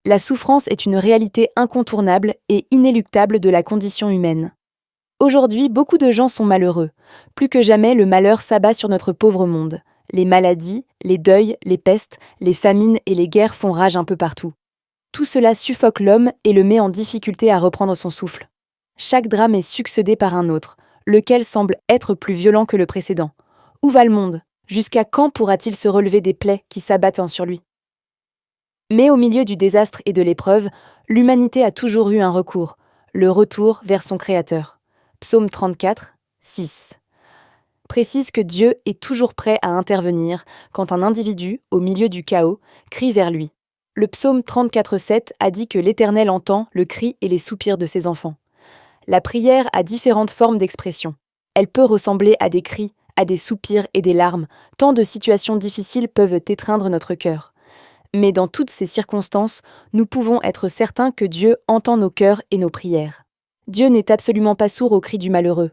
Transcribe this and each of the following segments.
La souffrance est une réalité incontournable et inéluctable de la condition humaine. Aujourd'hui, beaucoup de gens sont malheureux. Plus que jamais, le malheur s'abat sur notre pauvre monde. Les maladies, les deuils, les pestes, les famines et les guerres font rage un peu partout. Tout cela suffoque l'homme et le met en difficulté à reprendre son souffle. Chaque drame est succédé par un autre, lequel semble être plus violent que le précédent. Où va le monde? Jusqu'à quand pourra-t-il se relever des plaies qui s'abattent sur lui? Mais au milieu du désastre et de l'épreuve, l'humanité a toujours eu un recours, le retour vers son Créateur. Psaume 34, 6 précise que Dieu est toujours prêt à intervenir quand un individu, au milieu du chaos, crie vers lui. Le psaume 34,7 a dit que l'Éternel entend le cri et les soupirs de ses enfants. La prière a différentes formes d'expression. Elle peut ressembler à des cris, à des soupirs et des larmes, tant de situations difficiles peuvent étreindre notre cœur. Mais dans toutes ces circonstances, nous pouvons être certains que Dieu entend nos cœurs et nos prières. Dieu n'est absolument pas sourd aux cris du malheureux.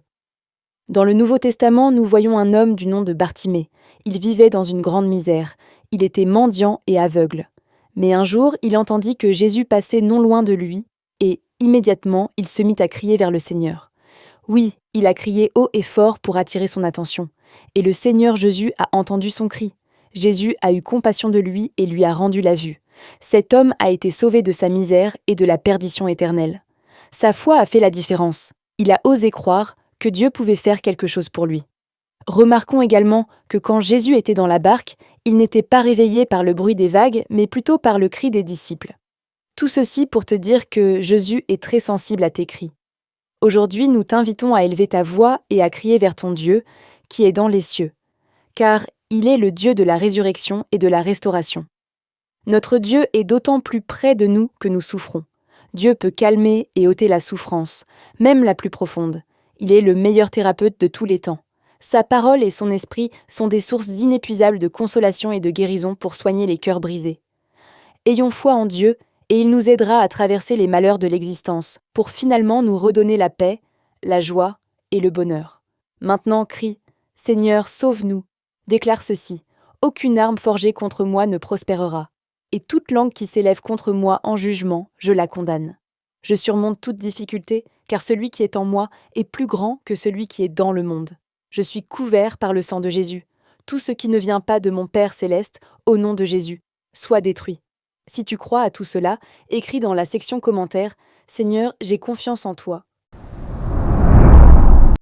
Dans le Nouveau Testament, nous voyons un homme du nom de Bartimée. Il vivait dans une grande misère. Il était mendiant et aveugle. Mais un jour, il entendit que Jésus passait non loin de lui, et, immédiatement, il se mit à crier vers le Seigneur. Oui, il a crié haut et fort pour attirer son attention. Et le Seigneur Jésus a entendu son cri. Jésus a eu compassion de lui et lui a rendu la vue. Cet homme a été sauvé de sa misère et de la perdition éternelle. Sa foi a fait la différence. Il a osé croire que Dieu pouvait faire quelque chose pour lui. Remarquons également que quand Jésus était dans la barque, il n'était pas réveillé par le bruit des vagues, mais plutôt par le cri des disciples. Tout ceci pour te dire que Jésus est très sensible à tes cris. Aujourd'hui, nous t'invitons à élever ta voix et à crier vers ton Dieu, qui est dans les cieux, car il est le Dieu de la résurrection et de la restauration. Notre Dieu est d'autant plus près de nous que nous souffrons. Dieu peut calmer et ôter la souffrance, même la plus profonde. Il est le meilleur thérapeute de tous les temps. Sa parole et son esprit sont des sources inépuisables de consolation et de guérison pour soigner les cœurs brisés. Ayons foi en Dieu, et il nous aidera à traverser les malheurs de l'existence, pour finalement nous redonner la paix, la joie et le bonheur. Maintenant, crie « Seigneur, sauve-nous !» Déclare ceci « Aucune arme forgée contre moi ne prospérera, et toute langue qui s'élève contre moi en jugement, je la condamne. Je surmonte toute difficulté, car celui qui est en moi est plus grand que celui qui est dans le monde. Je suis couvert par le sang de Jésus. Tout ce qui ne vient pas de mon Père céleste, au nom de Jésus, soit détruit. Si tu crois à tout cela, écris dans la section commentaires « Seigneur, j'ai confiance en toi.